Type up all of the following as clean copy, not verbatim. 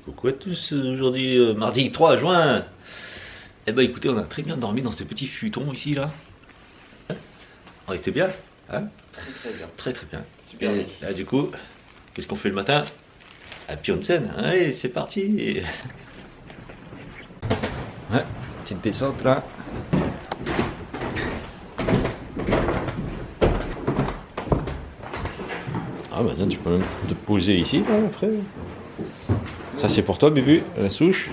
coucou à tous, aujourd'hui mardi 3 juin. Eh ben écoutez, on a très bien dormi dans ces petits futons ici là. On était bien, hein? Très bien. Très très bien. Super. Et là du coup, qu'est-ce qu'on fait le matin? À Pionsen, allez c'est parti. Ouais, petite descente là. Ah bah tiens, tu peux même te poser ici là, après. Ça c'est pour toi Bubu, la souche.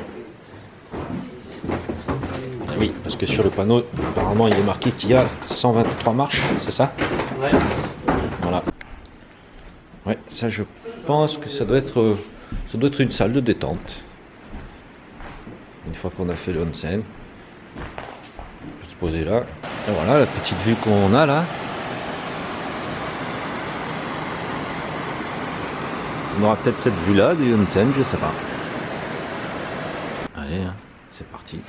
Oui, parce que sur le panneau, apparemment il est marqué qu'il y a 123 marches, c'est ça? Ouais. Voilà. Ouais, ça je pense que ça doit être une salle de détente. Une fois qu'on a fait le onsen, on peut se poser là. Et voilà la petite vue qu'on a là. On aura peut-être cette vue là du onsen, je sais pas. Allez, hein, c'est parti.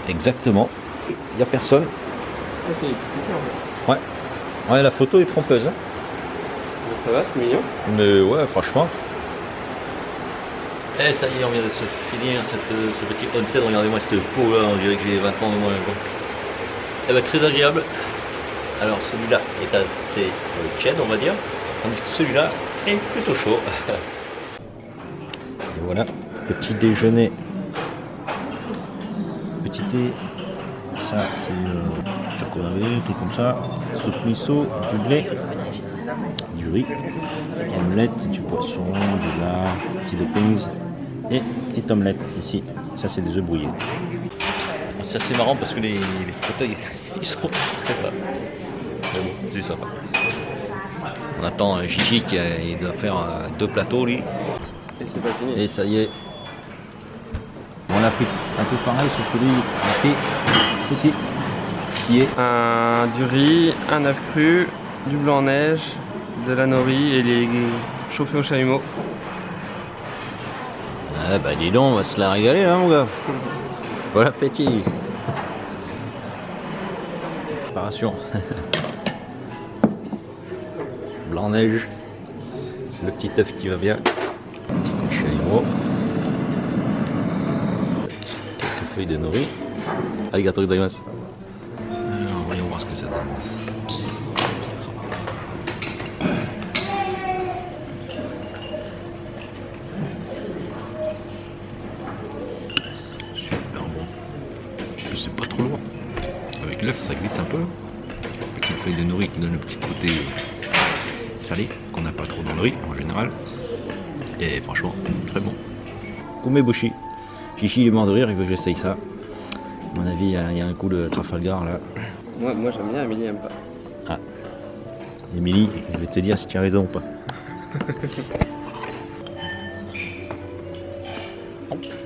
Exactement. Il n'y a personne. Ok, Ouais. Ouais, la photo est trompeuse. Hein. ça va, c'est mignon. Mais ouais, franchement. Et ça y est, on vient de se finir ce petit onsen. Regardez-moi cette peau là, on dirait que j'ai 20 ans de moins. Eh ben, très agréable. Alors celui-là est assez tiède, on va dire. Tandis que celui-là est plutôt chaud. Et voilà, petit déjeuner. Petit thé. Ça c'est chocolat, tout comme ça. Soupe miso, du lait, du riz, omelette, du poisson, du lard, petit toppings et petite omelette ici. Ça c'est des œufs brouillés. C'est assez marrant parce que les fauteuils ils sont très bas. C'est sympa. On attend Gigi il doit faire 2 plateaux lui. Et c'est pas fini. Et ça y est. On a pris un peu pareil sur celui marqué ici. Qui est Du riz, un œuf cru, du blanc neige, de la nori et les chauffés au chalumeau. ah bah dis donc, on va se la régaler hein mon gars. Bon appétit. Préparation. Blanc neige. Le petit œuf qui va bien. Petit coup de chalumeau. Quelques feuilles de nori. Arigato gozaimasu. Alors voyons voir ce que ça donne. Super bon. C'est pas trop lourd. Avec l'œuf, ça glisse un peu. Petite feuille de nori qui donne le petit côté salé qu'on n'a pas trop dans le riz en général. Et franchement, très bon. Umeboshi. Chichi il est mort de rire, il veut que j'essaye ça. À mon avis, il y a un coup de Trafalgar là. Moi j'aime bien, Amélie aime pas. Ah. Émilie, je vais te dire si tu as raison ou pas.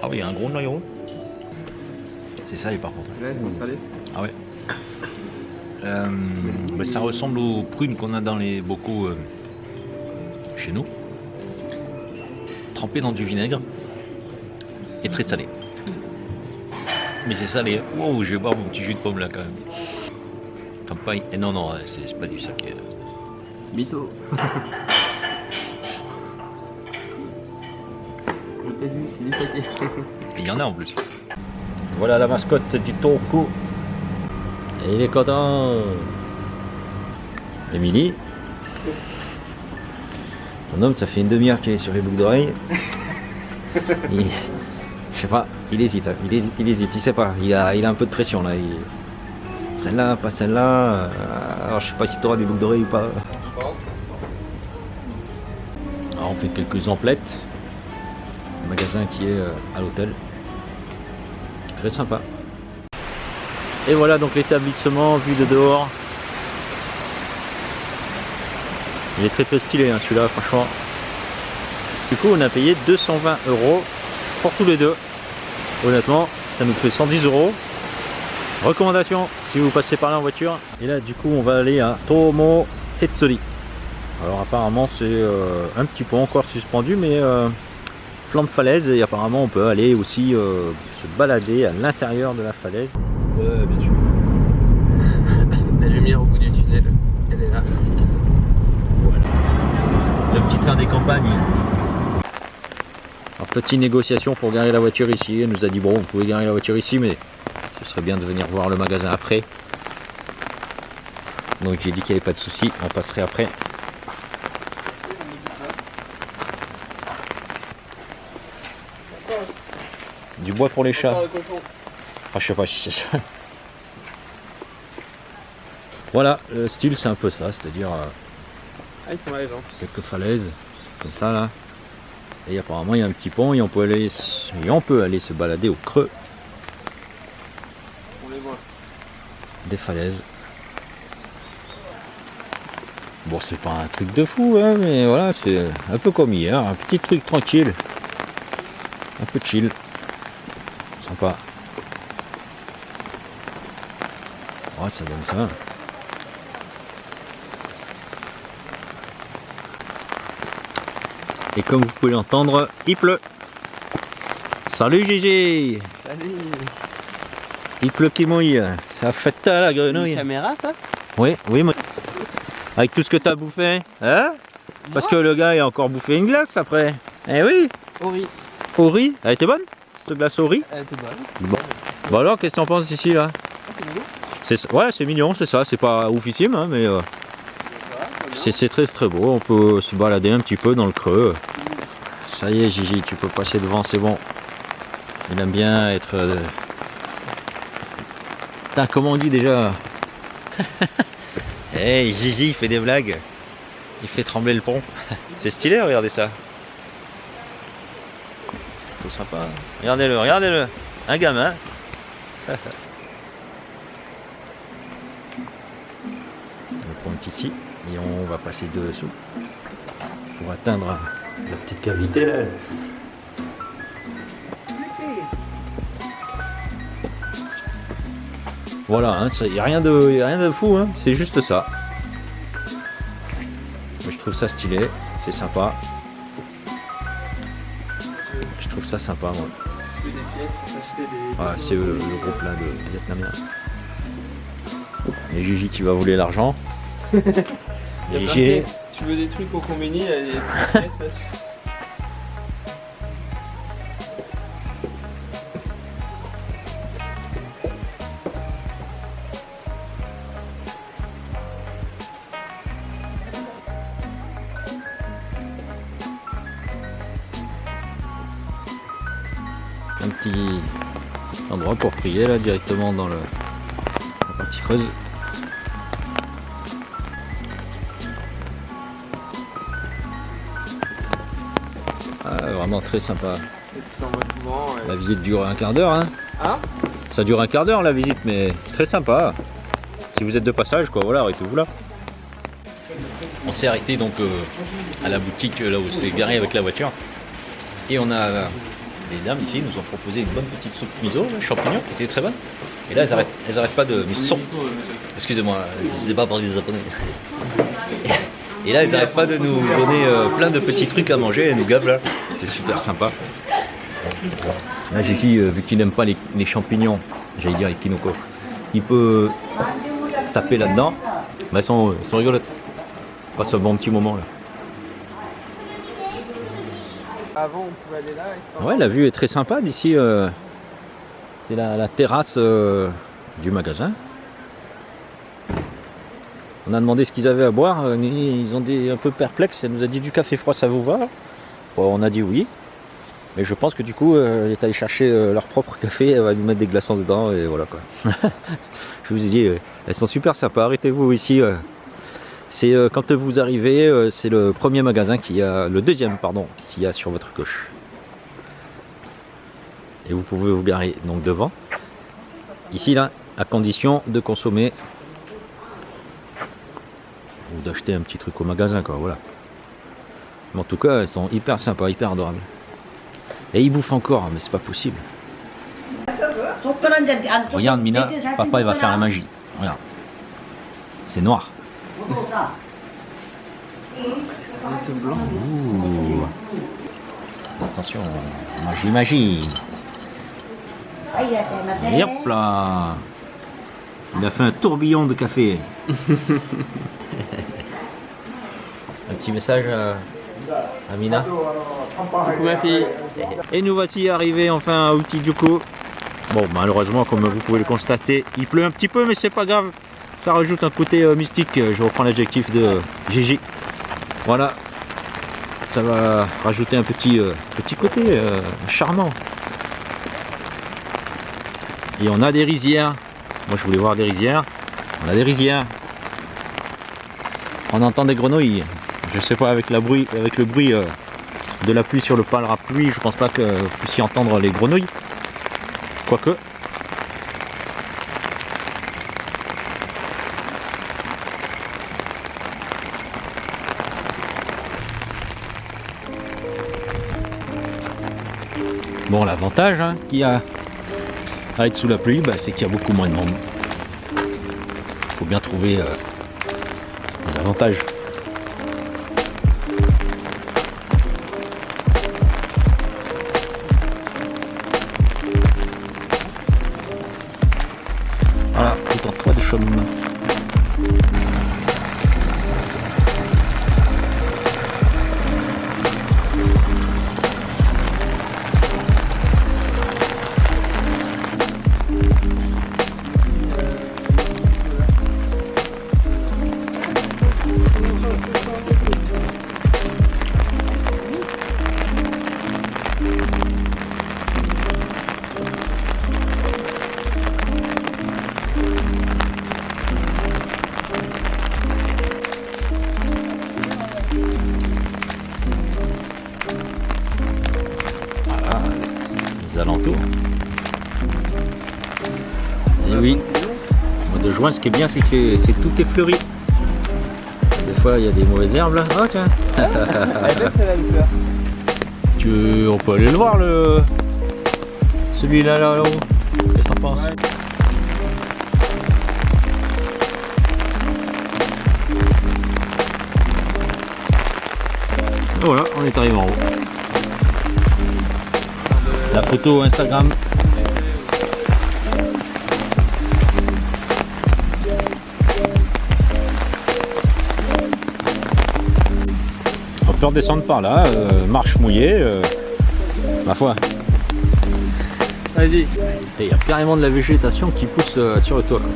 Ah oui, il y a un gros noyau. C'est salé par contre. Là, ils sont salés. Ah ouais. Mais ça ressemble aux prunes qu'on a dans les bocaux chez nous. Trempées dans du vinaigre. Et très salé. Mais c'est salé. Wow, je vais boire mon petit jus de pomme là quand même. Campagne. Et non, non, c'est pas du saké. Mytho. Je t'ai dit, c'est du saké. Et il y en a en plus. Voilà la mascotte du Toku. Et il est content. Émilie. Ton homme, ça fait une demi-heure qu'il est sur les boucles d'oreilles. Je sais pas, il hésite, hein. Il hésite, il sait pas. Il a un peu de pression là. Celle-là, pas celle-là. Alors je sais pas si tu auras des boucles d'oreilles ou pas. Alors on fait quelques emplettes. Un magasin qui est à l'hôtel. Très sympa. Et voilà donc l'établissement vu de dehors. Il est très peu stylé hein, celui-là franchement. Du coup on a payé 220 € pour tous les deux. Honnêtement ça nous fait 110 €. Recommandation si vous passez par là en voiture. Et là du coup on va aller à Tomo Hetsuri. Alors apparemment c'est un petit pont encore suspendu mais flanc de falaise et apparemment on peut aller aussi se balader à l'intérieur de la falaise. Ouais bien sûr. La lumière au bout du tunnel, elle est là. Voilà. Le petit sein des campagnes. Alors, petite négociation pour garer la voiture ici. Elle nous a dit bon, vous pouvez garer la voiture ici, mais ce serait bien de venir voir le magasin après. Donc j'ai dit qu'il n'y avait pas de souci, on passerait après. Du bois pour les chats. Ah, je sais pas si c'est ça. Voilà, le style c'est un peu ça, c'est-à-dire Ah, ils sont là les gens. quelques falaises, comme ça là. Et apparemment il y a un petit pont et on peut aller se balader au creux On les voit. des falaises. Bon, c'est pas un truc de fou, hein, mais voilà, c'est un peu comme hier, un petit truc tranquille. Un peu chill. Sympa. Ouais, ça donne ça. Et comme vous pouvez l'entendre, il pleut. Salut Gigi. Salut. Il pleut qui mouille. Ça fait ta la grenouille. Une caméra ça? Oui, oui, mais... Avec tout ce que t'as bouffé, hein? Parce que le gars il a encore bouffé une glace après. Eh oui. Au riz. Au riz. Elle était bonne? Cette glace au riz? Elle était bonne. Bon. Bon alors, qu'est-ce que t'en penses ici là? Ouais, c'est mignon, c'est ça. C'est pas oufissime, hein, mais c'est très très beau. On peut se balader un petit peu dans le creux. Ça y est, Gigi, tu peux passer devant, c'est bon. Il aime bien être... Putain, comment on dit déjà? Hey, Gigi, il fait des blagues. Il fait trembler le pont. C'est stylé, regardez ça. Tout sympa. Regardez-le, regardez-le. Un gamin. Le pont est ici. Et on va passer dessous. Pour atteindre la petite cavité là. Voilà, il n'y a rien de fou, hein, c'est juste ça. Mais je trouve ça stylé, c'est sympa. Je trouve ça sympa, moi. Ah, c'est le groupe là de Vietnamiens. Et Gigi, tu vas voler l'argent. Gigi. Tu veux des trucs au combini, il y a des pièces. Un petit endroit pour prier là directement dans la partie creuse. Ah, vraiment très sympa. La visite dure un quart d'heure, hein. Ah, Ça dure un quart d'heure la visite, mais très sympa. Si vous êtes de passage, quoi, voilà, arrêtez-vous là. On s'est arrêté donc à la boutique là où c'est garé avec la voiture. Et on a les dames ici nous ont proposé une bonne petite soupe miso, champignons, qui était très bonne. Et là elles arrêtent pas de miso. Excusez-moi, je sais pas parler des japonais. Et là elles arrêtent pas de nous donner plein de petits trucs à manger, elles nous gavent là. C'est super sympa. Là j'ai dit, vu qu'il n'aime pas les champignons, j'allais dire les kinoko, il peut taper là-dedans. Mais elles sont rigolotes. On passe un bon petit moment là. avant on pouvait aller là. Ouais, la vue est très sympa d'ici. C'est la terrasse du magasin. On a demandé ce qu'ils avaient à boire. Ils ont été un peu perplexes. Elle nous a dit du café froid, ça vous va? Bon, on a dit oui. Mais je pense que du coup, elle est allée chercher leur propre café. Elle va nous mettre des glaçons dedans et voilà quoi. Je vous ai dit, elles sont super sympas. Arrêtez-vous ici. C'est quand vous arrivez, c'est le premier magasin le deuxième pardon, qu'il y a sur votre gauche. Et vous pouvez vous garer donc devant. Ici là, à condition de consommer ou d'acheter un petit truc au magasin quoi, voilà. Mais en tout cas, elles sont hyper sympas, hyper adorables. Et ils bouffent encore, mais c'est pas possible. Regarde Mina, papa il va faire la magie. Regarde. C'est noir. Ça va être blanc. Ouh. Attention, magie. Et hop là. Il a fait un tourbillon de café. Un petit message Amina. Coucou ma fille. Et nous voici arrivés enfin à Uchijuku. Bon, malheureusement, comme vous pouvez le constater, il pleut un petit peu, mais c'est pas grave. Ça rajoute un côté mystique. Je reprends l'adjectif de Gigi. Voilà. Ça va rajouter un petit côté charmant. Et on a des rizières. Moi, je voulais voir des rizières. On a des rizières. On entend des grenouilles. Je sais pas, avec le bruit de la pluie sur le parapluie, je pense pas que vous puissiez entendre les grenouilles. Quoique. Bon, l'avantage qu'il y a à être sous la pluie, c'est qu'il y a beaucoup moins de monde. Il faut bien trouver des avantages. Voilà, tout en toit de chaume. Alentours. Et oui, au mois de juin, ce qui est bien, c'est que c'est tout est fleuri. Des fois, il y a des mauvaises herbes là. Oh tiens. On peut aller le voir, celui-là là-haut. Qu'est-ce que t'en penses? Voilà, on est arrivé en haut. La photo Instagram. On peut redescendre par là, marche mouillée, ma foi. Vas-y. Et il y a carrément de la végétation qui pousse sur le toit, quoi.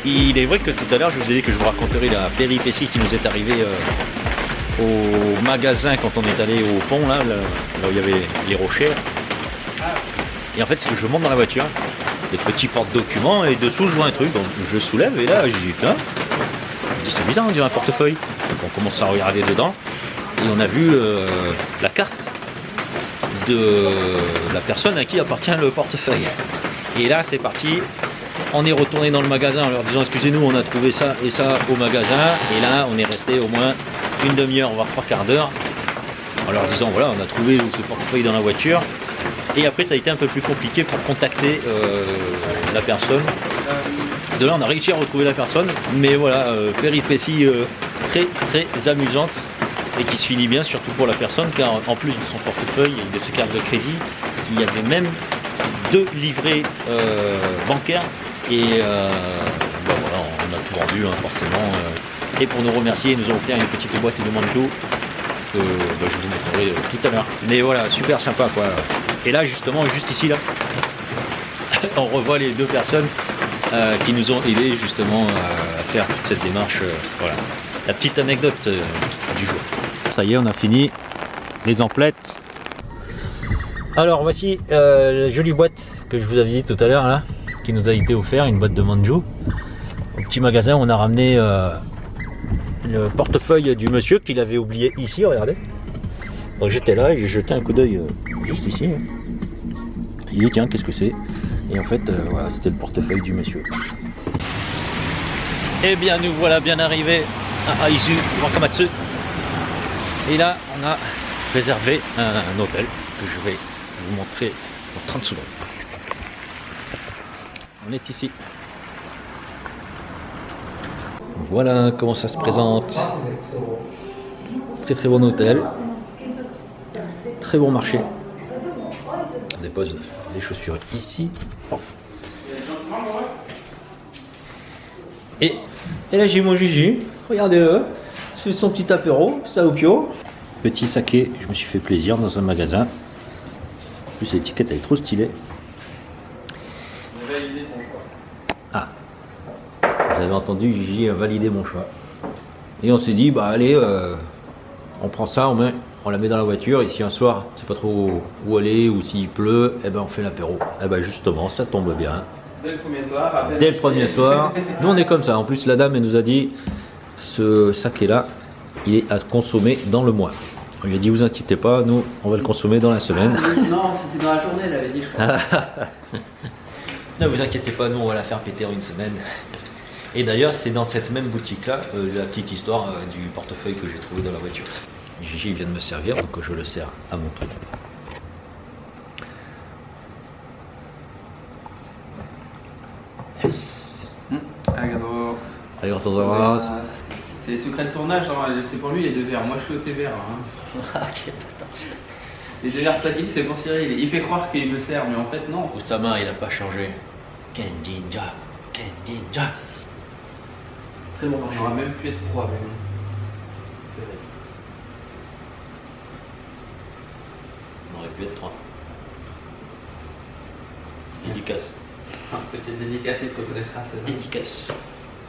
Il est vrai que tout à l'heure je vous ai dit que je vous raconterai la péripétie qui nous est arrivée au magasin quand on est allé au pont là où il y avait les rochers. Et en fait, c'est que je monte dans la voiture, des petits porte-documents, et dessous je vois un truc, donc je soulève et là je dis tiens, c'est bizarre, on dirait un portefeuille. Donc on commence à regarder dedans et on a vu la carte de la personne à qui appartient le portefeuille. Et là c'est parti. On est retourné dans le magasin en leur disant excusez-nous, on a trouvé ça et ça au magasin, et là on est resté au moins une demi-heure, voire 3/4 d'heure, en leur disant voilà, on a trouvé ce portefeuille dans la voiture. Et après ça a été un peu plus compliqué pour contacter la personne. De là on a réussi à retrouver la personne, mais voilà, péripétie très très amusante et qui se finit bien, surtout pour la personne, car en plus de son portefeuille et de ses cartes de crédit, il y avait même 2 livrets bancaires. Et voilà, on a tout vendu forcément. Et pour nous remercier, ils nous ont offert une petite boîte de manjo que je vous montrerai tout à l'heure. Mais voilà, super sympa quoi. Et là justement, juste ici là, on revoit les 2 personnes qui nous ont aidés justement à faire toute cette démarche. Voilà, la petite anecdote du jour. Ça y est, on a fini les emplettes. Alors voici la jolie boîte que je vous avais dit tout à l'heure là, qui nous a été offert, une boîte de manjo. Au petit magasin, on a ramené le portefeuille du monsieur qu'il avait oublié ici, regardez. Donc j'étais là et j'ai jeté un coup d'œil juste ici. J'ai dit tiens, qu'est-ce que c'est? Et en fait, voilà, c'était le portefeuille du monsieur. Eh bien, nous voilà bien arrivés à Aizu Wakamatsu. Et là, on a réservé un hôtel que je vais vous montrer dans 30 secondes. On est ici. Voilà comment ça se présente. Très très bon hôtel. Très bon marché. On dépose les chaussures ici. Et Et là j'ai mon Gigi, regardez-le, il fait son petit apéro, Saopio. Petit saké, je me suis fait plaisir dans un magasin. En plus l'étiquette elle est trop stylée. Ah, vous avez entendu, Gigi a validé mon choix. Et on s'est dit, bah allez, on prend ça, on la met dans la voiture, et si un soir, on ne sait pas trop où aller, ou s'il pleut, eh ben on fait l'apéro. Eh ben justement, ça tombe bien. Dès le premier soir. Dès le premier soir. Nous on est comme ça. En plus la dame elle nous a dit, ce saké-là, il est à se consommer dans le mois. On lui a dit, vous inquiétez pas, nous on va le consommer dans la semaine. Non, c'était dans la journée, elle avait dit, je crois. Ne vous inquiétez pas, nous on va la faire péter en une semaine. Et d'ailleurs c'est dans cette même boutique là, la petite histoire du portefeuille que j'ai trouvé dans la voiture. Gigi vient de me servir, donc je le sers à mon tour. Yes. Arigatou. C'est les secrets de tournage, hein. C'est pour lui les 2 verres. Moi je suis au thé vert. Hein. Les 2 verres de saké, c'est pour Cyril. Il fait croire qu'il me sert, mais en fait non. Oussama, il n'a pas changé. Kenjinja, Kenjinja. Très bon. On aurait même pu être 3, mais non. C'est vrai. On aurait pu être 3. Dédicace. Petite dédicace, il se reconnaîtra, c'est ça. Dédicace.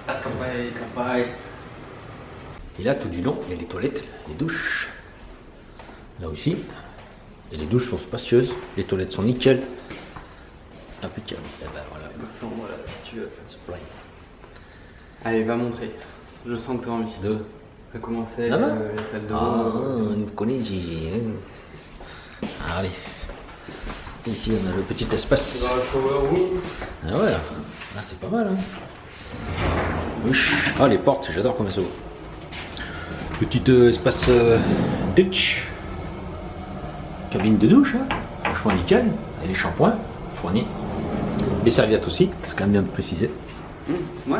Ah, kampai, kampai. Et là, tout du long, il y a les toilettes, les douches. Là aussi. Et les douches sont spacieuses. Les toilettes sont nickel. Impeccable. Et ben voilà. Voilà, si tu veux. Spray. Allez, va montrer. Je sens que tu as envie. Deux. On va commencer Ah la bon salle de Ah, bain. on connaît Gigi. Hein. Allez. Ici, on a le petit espace. Dans le shower room. Ah ouais. Là, c'est pas mal. Hein. Ouch. Ah, les portes, j'adore comme ça. Petit espace douche. Cabine de douche. Hein. Franchement, nickel. Et les shampoings fournis. Les serviettes aussi, c'est quand même bien de préciser. Ouais.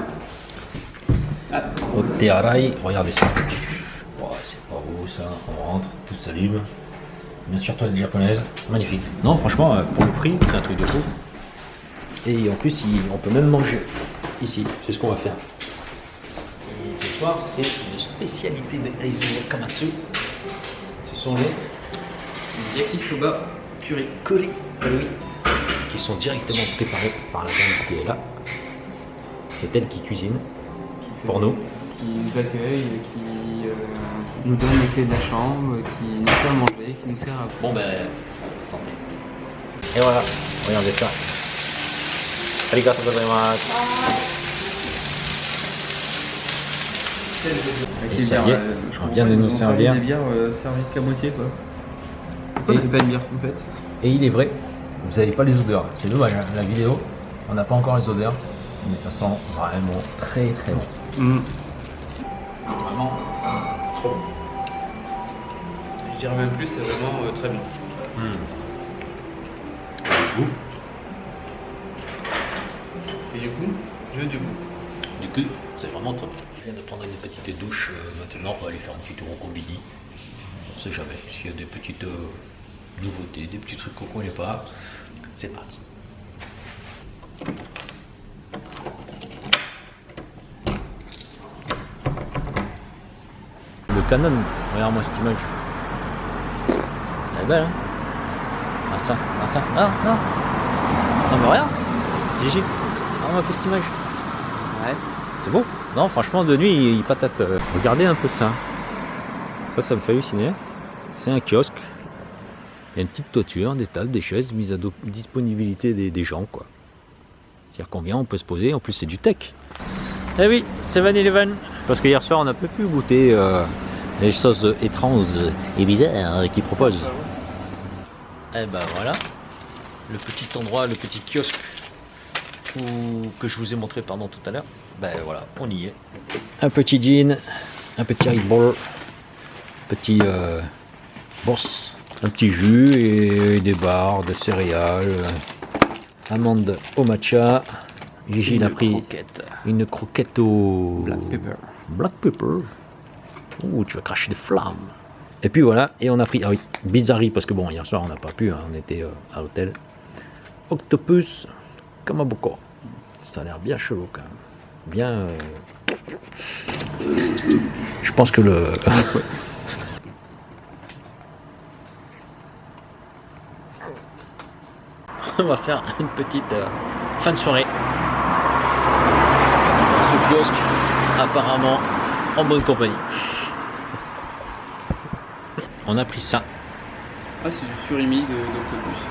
Ah. Au terrail, regardez ça. Oh, c'est pas beau ça, on rentre, tout s'allume. Bien sûr, toilette japonaise, magnifique. Non, franchement, pour le prix, c'est un truc de fou. Et en plus, on peut même manger ici, c'est ce qu'on va faire. Et ce soir, c'est une spécialité de Aizu Kamatsu. Ce sont les Yakisoba curry. curry, oui, qui sont directement préparés par la dame qui est là. C'est elle qui cuisine pour nous. Qui nous accueille, qui nous donne les clés de la chambre, qui nous fait à manger, qui nous sert à... Bon ben, santé. Et voilà, regardez ça. Arigatou gozaimasu. Et ça y est, je viens de nous servir. Des bières servies qu'à moitié quoi. Pourquoi on n'a pas une bière complète? Et il est vrai, vous n'avez pas les odeurs. C'est dommage, hein. La vidéo, on n'a pas encore les odeurs, mais ça sent vraiment très très bon. Vraiment trop bon. Je dirais même plus, c'est vraiment très bon. Et du coup, je veux du goût. Du coup, c'est vraiment top. Je viens de prendre une petite douche. Maintenant, on va aller faire un petit tour au combini. On ne sait jamais s'il y a des petites nouveautés, des petits trucs qu'on ne connaît pas. C'est parti. Le Canon, regarde-moi cette image. Elle est belle, hein? Ah ça, ah non! Non mais regarde! Gigi, regarde-moi cette image. Ouais. C'est beau? Non, franchement, de nuit, il patate. Regardez un peu ça. Ça me fait halluciner. C'est un kiosque. Il y a une petite toiture, des tables, des chaises mises à disponibilité des gens, quoi. C'est-à-dire qu'on vient, on peut se poser. En plus, c'est du tech. Eh oui, 7-Eleven. Parce que hier soir, on n'a pas pu goûter les choses étranges et bizarres qu'ils proposent. Eh ben voilà, le petit endroit, le petit kiosque que je vous ai montré tout à l'heure. Ben voilà, on y est. Un petit jean, un petit Red Bull, petit boss, un petit jus et des barres de céréales, amandes au matcha. Gigi il a pris une croquette au black pepper. Ouh, tu vas cracher des flammes. Et puis voilà, et on a pris, ah oui, bizarrerie, parce que bon, hier soir on n'a pas pu, hein, on était à l'hôtel. Octopus Kamaboko. Ça a l'air bien chelou quand même. bien. Je pense que le. On va faire une petite fin de soirée. Ce kiosque, apparemment, en bonne compagnie. On a pris ça. Ah, c'est du surimi d'octopus.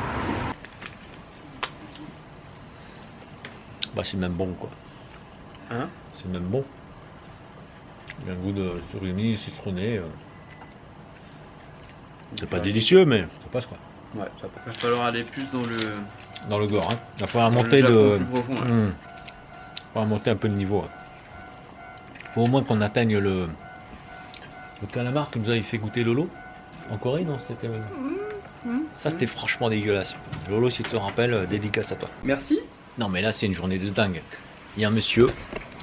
Bah, c'est même bon, quoi. Hein? C'est même bon. Il y a un goût de surimi, citronné. C'est pas délicieux, mais ça passe, quoi. Ouais, ça va falloir aller plus Dans le gore, hein. Il va falloir dans monter le Japon de. plus profond, ouais. Il va falloir monter un peu de niveau. Faut au moins qu'on atteigne le calamar que nous avait fait goûter Lolo en Corée, non? C'était. Ça, c'était franchement dégueulasse. Lolo, si tu te rappelles, dédicace à toi. Merci. Non, mais là, c'est une journée de dingue. Il y a un monsieur,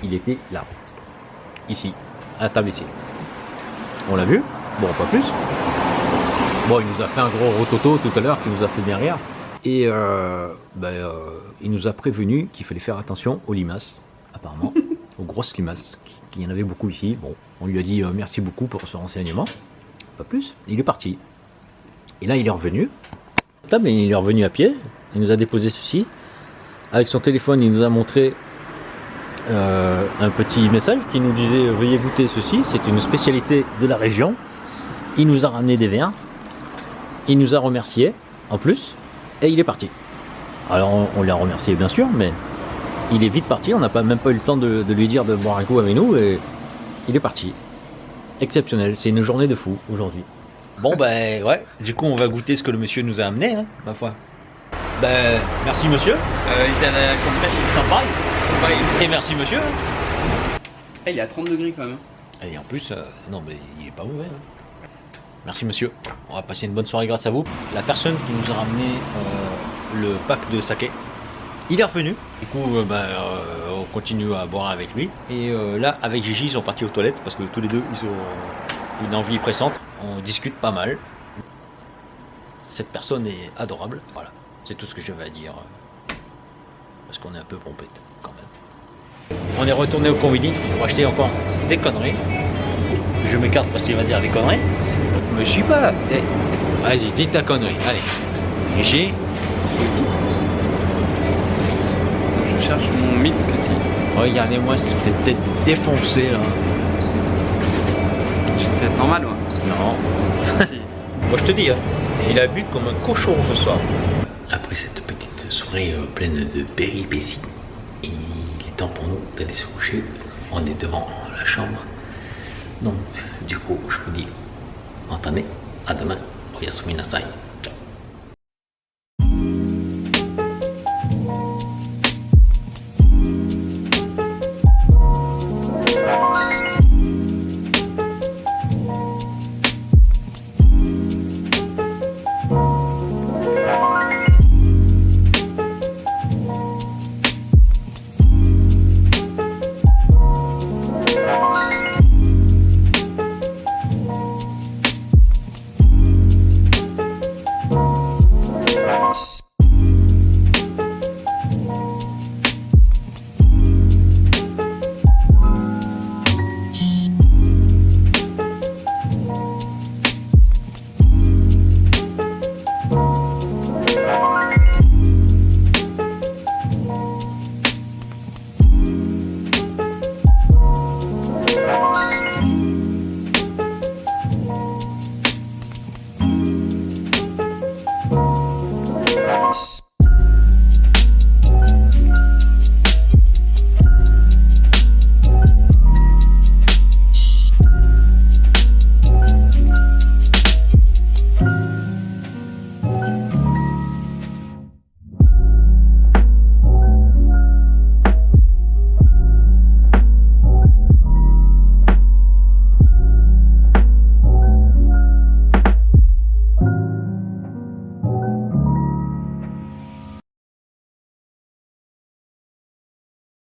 il était là, ici, à la table ici. On l'a vu? Bon, pas plus. Bon, il nous a fait un gros rototo tout à l'heure qui nous a fait bien rire. Et il nous a prévenu qu'il fallait faire attention aux limaces, apparemment, aux grosses limaces, qu'il y en avait beaucoup ici. Bon, on lui a dit merci beaucoup pour ce renseignement, pas plus. Il est parti. Et là, il est revenu. Mais il est revenu à pied. Il nous a déposé ceci. Avec son téléphone, il nous a montré un petit message qui nous disait veuillez goûter ceci. C'est une spécialité de la région. Il nous a ramené des verres. Il nous a remercié en plus. Et il est parti. Alors on l'a remercié bien sûr, mais il est vite parti. On n'a même pas eu le temps de lui dire de boire un coup avec nous. Et il est parti. Exceptionnel. C'est une journée de fou aujourd'hui. Bon ben ouais, du coup on va goûter ce que le monsieur nous a amené, hein, ma foi. Ben merci monsieur. Il est à la campagne. Et merci monsieur. Eh, il est à 30 degrés quand même. Et en plus, non mais il est pas mauvais. Hein. Merci monsieur. On va passer une bonne soirée grâce à vous. La personne qui nous a ramené le pack de saké, il est revenu. Du coup, on continue à boire avec lui. Et là, avec Gigi, ils sont partis aux toilettes parce que tous les deux, ils ont une envie pressante. On discute pas mal. Cette personne est adorable. Voilà, c'est tout ce que j'avais à dire. Parce qu'on est un peu pompette quand même. On est retourné au conveni pour acheter encore des conneries. Je m'écarte parce qu'il va dire des conneries. Je me suis pas là. Vas-y, dis ta connerie. Allez. Gigi. Je cherche mon mythe petit. Regardez-moi cette tête défoncée là. J'ai une tête normale, moi. Non. Moi je te dis, hein, il a bu comme un cochon ce soir. Après cette petite soirée pleine de péripéties, il est temps pour nous d'aller se coucher. On est devant la chambre. Donc, du coup, je vous dis, entendu, à demain. Oyasumi nasai.